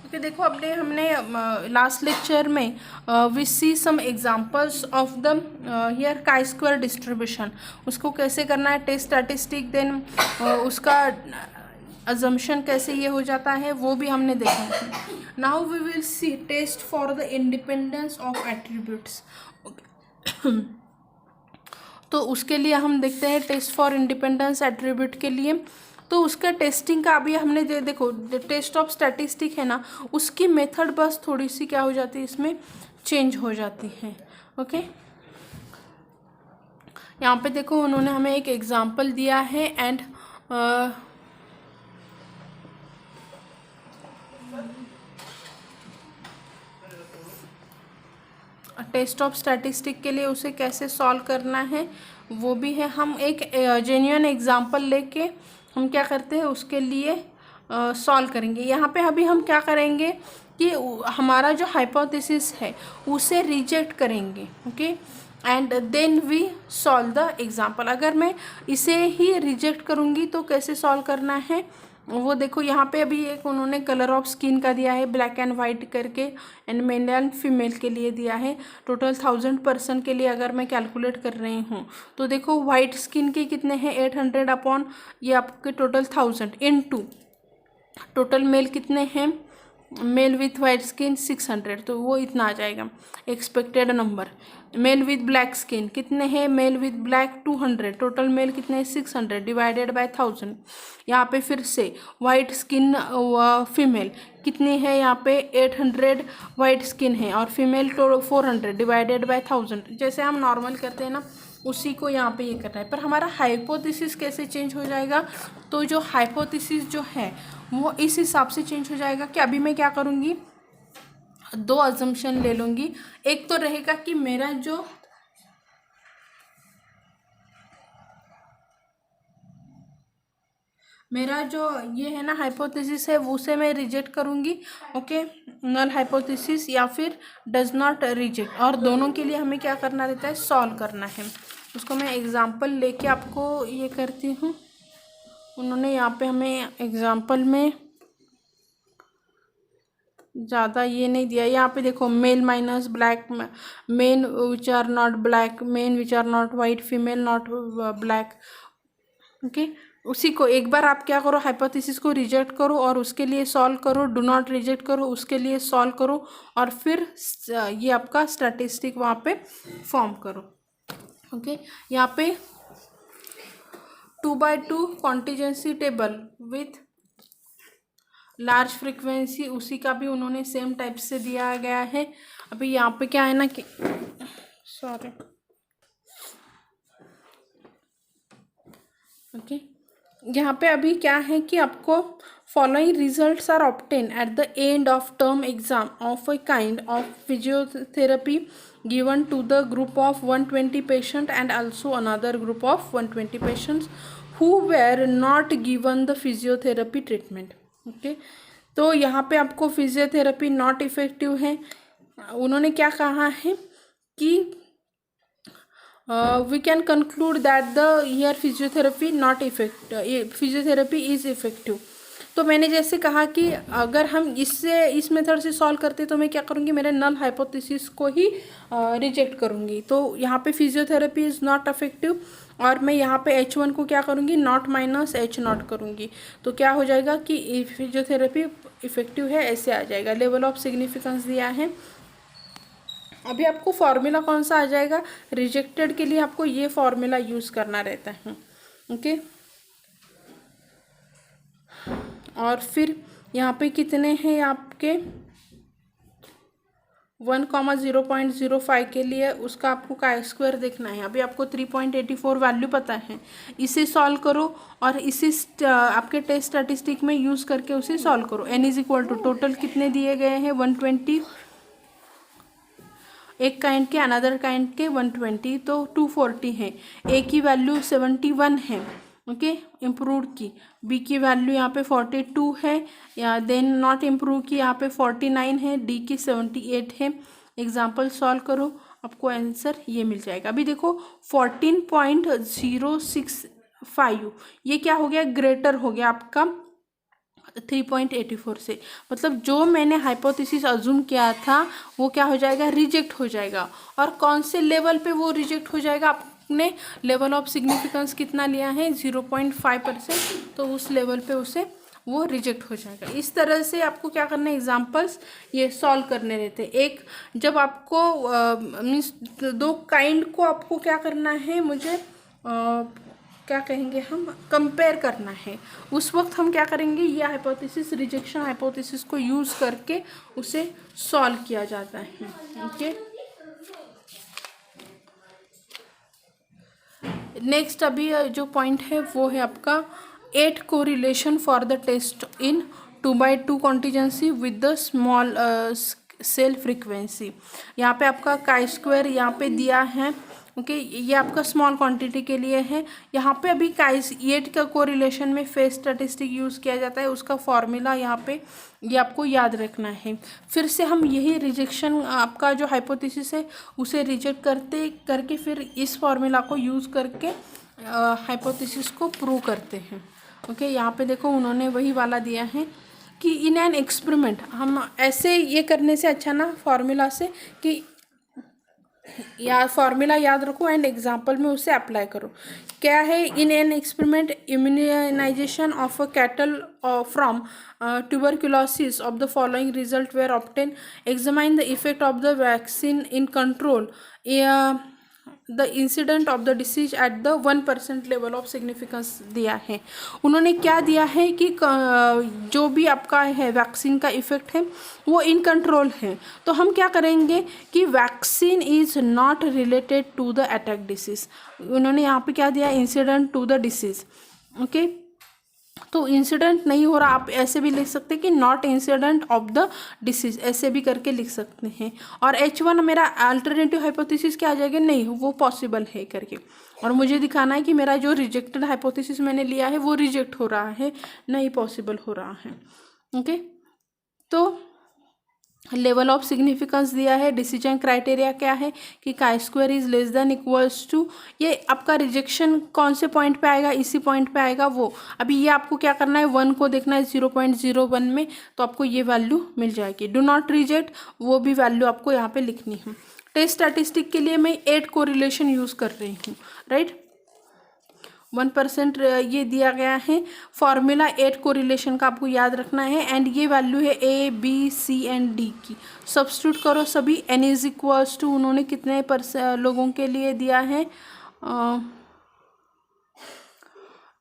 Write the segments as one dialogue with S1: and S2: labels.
S1: Okay, देखो अपने हमने लास्ट लेक्चर में we see some examples of the here chi square distribution, उसको कैसे करना है टेस्ट स्टैटिस्टिक, देन उसका अजम्पशन कैसे ये हो जाता है वो भी हमने देखा है। Now we will see test for the independence of attributes. तो उसके लिए हम देखते हैं टेस्ट फॉर इंडिपेंडेंस एट्रीब्यूट के लिए। तो उसका टेस्टिंग का अभी हमने देखो टेस्ट ऑफ स्टैटिस्टिक है ना, उसकी मेथड बस थोड़ी सी क्या हो जाती है इसमें चेंज हो जाती है। ओके, यहाँ पे देखो उन्होंने हमें एक एग्जांपल दिया है एंड टेस्ट ऑफ स्टैटिस्टिक के लिए उसे कैसे सॉल्व करना है वो भी है। हम एक जेन्युइन एग्जांपल लेके हम क्या करते हैं उसके लिए सॉल्व करेंगे। यहाँ पे अभी हम क्या करेंगे कि हमारा जो हाइपोथेसिस है उसे रिजेक्ट करेंगे। Okay, and then we solve the example. अगर मैं इसे ही रिजेक्ट करूँगी तो कैसे सॉल्व करना है वो देखो। यहाँ पे अभी एक उन्होंने कलर ऑफ स्किन का दिया है ब्लैक एंड वाइट करके, एंड मेल एंड फीमेल के लिए दिया है। टोटल 1000 पर्सन के लिए अगर मैं कैलकुलेट कर रही हूँ तो देखो वाइट स्किन के कितने हैं 800 अपॉन ये आपके टोटल 1000 इनटू टोटल मेल कितने हैं, मेल विथ वाइट स्किन 600, तो वो इतना आ जाएगा expected number. Male with black skin कितने हैं, male with black 200, total male कितने हैं 600 डिवाइडेड बाय 1000। यहाँ पे फिर से वाइट स्किन फीमेल कितनी है, यहाँ पे 800 वाइट स्किन है और फीमेल 400 डिवाइडेड बाय 1000। जैसे हम नॉर्मल करते हैं ना उसी को यहाँ पे ये करना है। पर हमारा हाइपोथेसिस कैसे चेंज हो जाएगा, तो जो हाइपोथेसिस जो है वो इस हिसाब से चेंज हो जाएगा कि अभी मैं क्या करूँगी दो अजम्पशन ले लूँगी। एक तो रहेगा कि मेरा जो ये है ना हाइपोथेसिस है वो उसे मैं रिजेक्ट करूँगी। ओके, नल हाइपोथेसिस या फिर डज नॉट रिजेक्ट, और दोनों के लिए हमें क्या करना रहता है सॉल्व करना है। उसको मैं एग्जांपल लेके आपको ये करती हूँ। उन्होंने यहाँ पे हमें एग्जांपल में ज़्यादा ये नहीं दिया। यहाँ पे देखो male minus black, men which are not black, men which are not white, female not black. Okay, उसी को एक बार आप क्या करो हाइपोथेसिस को रिजेक्ट करो और उसके लिए सॉल्व करो, डू नॉट रिजेक्ट करो उसके लिए सॉल्व करो, और फिर ये आपका स्टैटिस्टिक वहाँ पे फॉर्म करो। ओके, यहाँ पे 2x2 contingency table with large frequency उसी का भी उन्होंने सेम टाइप से दिया गया है। अभी यहाँ पे क्या है ना कि सॉरी ओके, यहाँ पे अभी क्या है कि आपको following results are obtain at the end of term exam of a kind of physiotherapy given to the group of 120 patient and also another group of 120 patients who were not given the physiotherapy treatment। Okay, तो यहाँ पे आपको physiotherapy not effective है। उन्होंने क्या कहा है कि we can conclude that the here physiotherapy not effect physiotherapy is effective। तो मैंने जैसे कहा कि अगर हम इस मेथड से सॉल्व करते तो मैं क्या करूँगी मेरे नल हाइपोथेसिस को ही रिजेक्ट करूँगी। तो यहाँ पे फिजियोथेरेपी इज़ नॉट इफेक्टिव और मैं यहाँ पे H1 को क्या करूँगी नॉट माइनस H0 करूँगी। तो क्या हो जाएगा कि फिजियोथेरेपी इफेक्टिव है, ऐसे आ जाएगा। लेवल ऑफ सिग्निफिकेंस दिया है। अभी आपको फॉर्मूला कौन सा आ जाएगा, रिजेक्टेड के लिए आपको ये फॉर्मूला यूज़ करना रहता है। ओके, और फिर यहाँ पे कितने हैं आपके 1,0.05 के लिए उसका आपको काई स्क्वायर देखना है। अभी आपको 3.84 वैल्यू पता है, इसे सॉल्व करो और इसी आपके टेस्ट स्टैटिस्टिक में यूज़ करके उसे सॉल्व करो। n is equal to total कितने दिए गए हैं 120, एक काइंड के अनदर काइंड के 120, तो 240 है। ए की वैल्यू 71 है। ओके, इम्प्रूव की। बी की वैल्यू यहाँ पे 42 है, या देन नॉट इम्प्रूव की यहाँ पे 49 है। डी की 78 है। एग्जाम्पल सॉल्व करो, आपको आंसर ये मिल जाएगा। अभी देखो 14.065 ये क्या हो गया, ग्रेटर हो गया आपका 3.84 से, मतलब जो मैंने हाइपोथेसिस अज्यूम किया था वो क्या हो जाएगा, रिजेक्ट हो जाएगा। और कौन से लेवल पे वो रिजेक्ट हो जाएगा, आपने लेवल ऑफ सिग्निफिकेंस कितना लिया है 0.5%, तो उस लेवल पे उसे वो रिजेक्ट हो जाएगा। इस तरह से आपको क्या करना है, एग्जाम्पल्स ये सॉल्व करने रहते हैं। एक जब आपको मीन्स दो काइंड को आपको क्या करना है, मुझे क्या कहेंगे हम, कंपेयर करना है, उस वक्त हम क्या करेंगे, ये हाइपोथेसिस रिजेक्शन हाइपोथेसिस को यूज़ करके उसे सॉल्व किया जाता है। ओके, नेक्स्ट अभी जो पॉइंट है वो है आपका 8 correlation for the test in 2x2 contingency with the small cell frequency. यहाँ पे आपका काई स्क्वायर यहाँ पे दिया है। ओके, ये आपका स्मॉल क्वांटिटी के लिए है। यहाँ पे अभी काई 8 का कोरिलेशन में फेज स्टैटिस्टिक यूज़ किया जाता है, उसका फॉर्मूला यहाँ पे ये आपको याद रखना है। फिर से हम यही रिजेक्शन आपका जो हाइपोथेसिस है उसे रिजेक्ट करके फिर इस फॉर्मूला को यूज़ करके हाइपोथेसिस को प्रूव करते हैं। ओके, यहाँ पे देखो उन्होंने वही वाला दिया है कि इन एन एक्सपेरिमेंट, हम ऐसे ये करने से अच्छा ना फॉर्मूला से कि या फॉर्मूला याद रखो एंड एग्जाम्पल में उसे अप्लाई करो। क्या है, in an experiment immunization of a cattle from tuberculosis of the following result were obtained. Examine the effect of the vaccine in control the incident of the disease at the 1% level of significance दिया है। उन्होंने क्या दिया है कि जो भी आपका है वैक्सीन का इफेक्ट है वो इन कंट्रोल है। तो हम क्या करेंगे कि vaccine is not related to the attack disease. उन्होंने यहाँ पे क्या दिया, incident to the disease. Okay, तो इंसिडेंट नहीं हो रहा, आप ऐसे भी लिख सकते हैं कि not incident of the disease, ऐसे भी करके लिख सकते हैं। और H1 मेरा अल्टरनेटिव हाइपोथेसिस क्या आ जाएगा, नहीं वो पॉसिबल है करके। और मुझे दिखाना है कि मेरा जो रिजेक्टेड हाइपोथेसिस मैंने लिया है वो रिजेक्ट हो रहा है, नहीं पॉसिबल हो रहा है। ओके, तो लेवल ऑफ सिग्निफिकेंस दिया है। डिसीजन क्राइटेरिया क्या है कि chi square is less than equals to, ये आपका रिजेक्शन कौन से पॉइंट पे आएगा, इसी पॉइंट पे आएगा वो। अभी ये आपको क्या करना है, 1 को देखना है 0.01 में, तो आपको ये वैल्यू मिल जाएगी। डू नॉट रिजेक्ट, वो भी वैल्यू आपको यहाँ पे लिखनी है। टेस्ट स्टैटिस्टिक के लिए मैं 8 कोरिलेशन यूज़ कर रही हूँ, राइट। 1% ये दिया गया है। फॉर्मूला 8 कोरिलेशन का आपको याद रखना है एंड ये वैल्यू है A, B, C and D की। सब्स्टिट्यूट करो सभी। N इज इक्वल्स टू, उन्होंने कितने लोगों के लिए दिया है,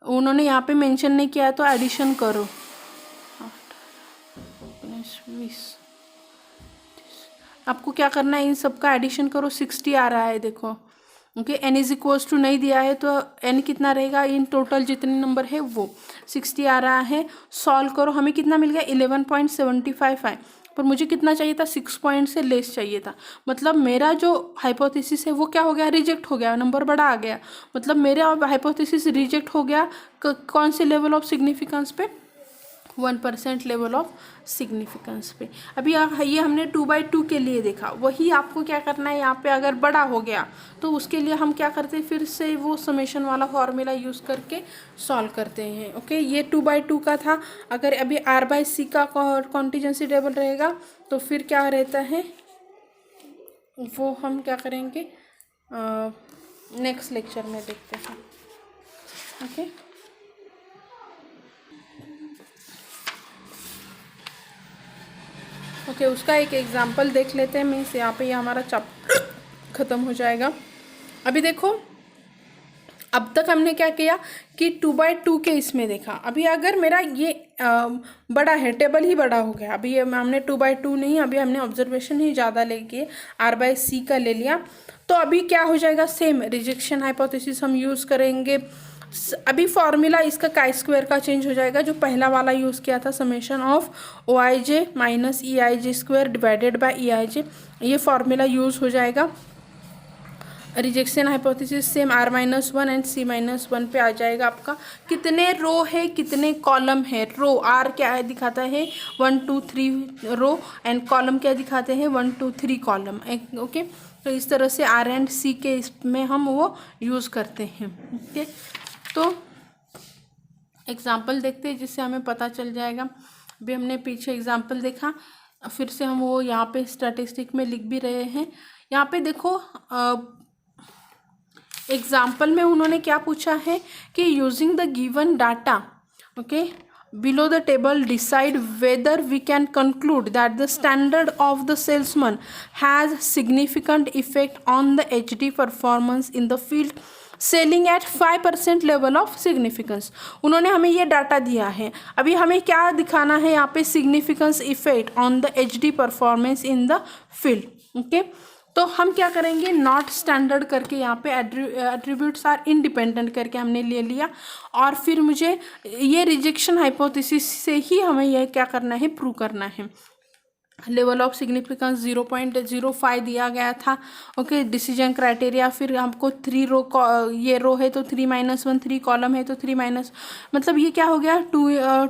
S1: उन्होंने यहाँ पे मेंशन नहीं किया तो एडिशन करो। 20 आपको क्या करना है, इन सब का एडिशन करो। 60 आ रहा है देखो। Okay, N is equals to नहीं दिया है तो N कितना रहेगा, इन टोटल जितने नंबर है वो 60 आ रहा है। सॉल्व करो, हमें कितना मिल गया 11.75 है, पर मुझे कितना चाहिए था, 6 पॉइंट से लेस चाहिए था। मतलब मेरा जो हाइपोथेसिस है वो क्या हो गया, रिजेक्ट हो गया, नंबर बड़ा आ गया। मतलब मेरा हाइपोथेसिस रिजेक्ट हो गया कौन से लेवल ऑफ सिग्निफिकेंस पे, 1% लेवल ऑफ सिग्निफिकेंस पे। अभी ये हमने 2x2 के लिए देखा, वही आपको क्या करना है, यहाँ पे अगर बड़ा हो गया तो उसके लिए हम क्या करते हैं, फिर से वो समेशन वाला फॉर्मूला यूज़ करके सॉल्व करते हैं। ओके, ये 2x2 का था। अगर अभी R/C का कॉन्टिजेंसी टेबल रहेगा तो फिर क्या रहता है, वो हम क्या करेंगे नेक्स्ट लेक्चर में देखते हैं। ओके, ओके, उसका एक एग्जांपल देख लेते हैं। मीन्स यहाँ पे ये हमारा चैप्टर ख़त्म हो जाएगा। अभी देखो, अब तक हमने क्या किया कि 2x2 के इसमें देखा। अभी अगर मेरा ये बड़ा है, टेबल ही बड़ा हो गया, अभी हमने 2x2 नहीं, अभी हमने ऑब्जर्वेशन ही ज़्यादा लेके R/C का ले लिया, तो अभी क्या हो जाएगा, सेम रिजेक्शन हाइपोथेसिस हम यूज़ करेंगे। अभी फॉर्मूला इसका काई स्क्वायर का चेंज हो जाएगा, जो पहला वाला यूज़ किया था summation of OIJ minus EIJ square divided by EIJ, ये फॉर्मूला यूज़ हो जाएगा। Rejection hypothesis same R-1 and C-1 पे आ जाएगा। आपका कितने रो है, कितने कॉलम है, रो R क्या है दिखाता है 1 2 3 रो एंड कॉलम क्या दिखाते हैं 1 2 3 कॉलम। ओके, तो इस तरह से R एंड C के इसमें हम वो यूज़ करते हैं। ओके, तो एग्जाम्पल देखते हैं जिससे हमें पता चल जाएगा। अभी हमने पीछे एग्जाम्पल देखा, फिर से हम वो यहाँ पे स्टैटिस्टिक में लिख भी रहे हैं। यहाँ पे देखो एग्जाम्पल में उन्होंने क्या पूछा है कि using the given data, okay, below the table decide whether we can conclude that the standard of the salesman has significant effect on the HD performance in the field selling at 5% level of significance। उन्होंने हमें ये data दिया है, अभी हमें क्या दिखाना है यहाँ पे, significance effect on the HD performance in the field, okay. तो हम क्या करेंगे, नॉट स्टैंडर्ड करके यहाँ पे एट्रीब्यूट्स आर इंडिपेंडेंट करके हमने ले लिया, और फिर मुझे ये रिजेक्शन हाइपोथेसिस से ही हमें यह क्या करना है, प्रूव करना है। लेवल ऑफ सिग्निफिकेंस 0.05 दिया गया था, ओके। डिसीजन क्राइटेरिया, फिर हमको 3 रो, ये रो है तो 3-1, 3 कॉलम है तो 3-, मतलब ये क्या हो गया, 2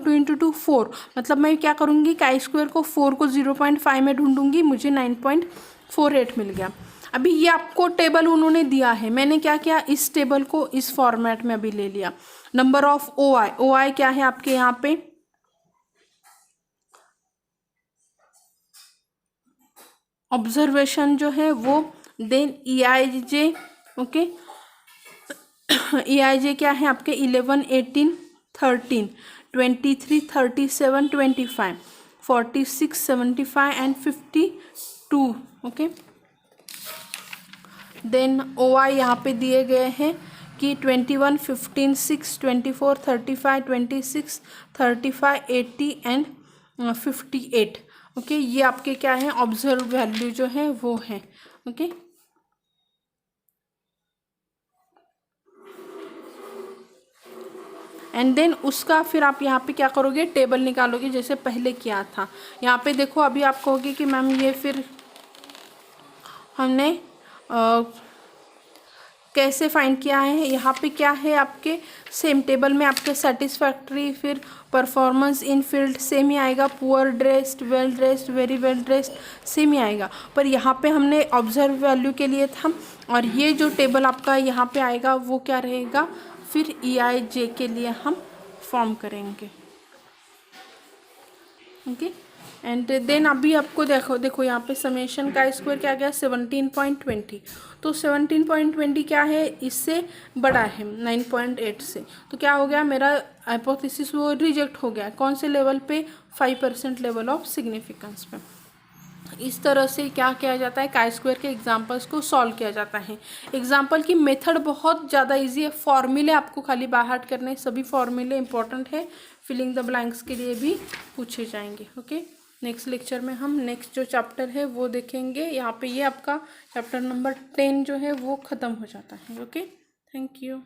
S1: × 2 4, मतलब मैं क्या करूँगी, काई स्क्वायर को 4 को 0.5 में ढूंढूंगी, मुझे 9.48 मिल गया। अभी ये आपको टेबल उन्होंने दिया है, मैंने क्या किया, इस टेबल को इस फॉर्मेट में अभी ले लिया। नंबर ऑफ OI क्या है आपके यहाँ पे, ऑब्जर्वेशन जो है वो, देन EIJ, ओके। EIJ क्या है आपके, 11, 18, 13, 23, 37, 25, 46, 75 एंड 52, ओके। देन OI यहाँ पे दिए गए हैं कि 21, 15, 6, 24, 35, 26, 35, 80 एंड 58, ओके। ये आपके क्या है, ऑब्जर्व वैल्यू जो है वो है, ओके। एंड देन उसका फिर आप यहाँ पे क्या करोगे, टेबल निकालोगे जैसे पहले किया था। यहाँ पे देखो अभी आप कहोगे कि मैम ये फिर हमने कैसे फाइंड किया है, यहाँ पे क्या है आपके, सेम टेबल में आपके सेटिस्फैक्ट्री, फिर परफॉर्मेंस इन फील्ड सेम ही आएगा, poor dressed, well dressed, very well dressed same ही आएगा, पर यहाँ पे हमने ऑब्जर्व वैल्यू के लिए था, और ये जो टेबल आपका यहाँ पे आएगा वो क्या रहेगा, फिर EIJ के लिए हम फॉर्म करेंगे, ओके। एंड देन अभी आपको देखो यहाँ पे समेशन का स्क्वायर क्या गया, 17.20, तो 17.20 क्या है, इससे बड़ा है 9.8 से, तो क्या हो गया, मेरा हाइपोथेसिस वो रिजेक्ट हो गया। कौन से लेवल पे, 5% लेवल ऑफ सिग्निफिकेंस पे। इस तरह से क्या किया जाता है, काई स्क्वायर के एग्जांपल्स को सॉल्व किया जाता है। एग्जांपल की मेथड बहुत ज़्यादा इजी है, फॉर्मूले आपको खाली बाहर करने, सभी फॉर्मूले इंपॉर्टेंट है, फिलिंग द ब्लैंक्स के लिए भी पूछे जाएंगे, ओके। नेक्स्ट लेक्चर में हम नेक्स्ट जो चैप्टर है वो देखेंगे। यहाँ पे ये आपका चैप्टर नंबर 10 जो है वो ख़त्म हो जाता है, ओके। Thank you.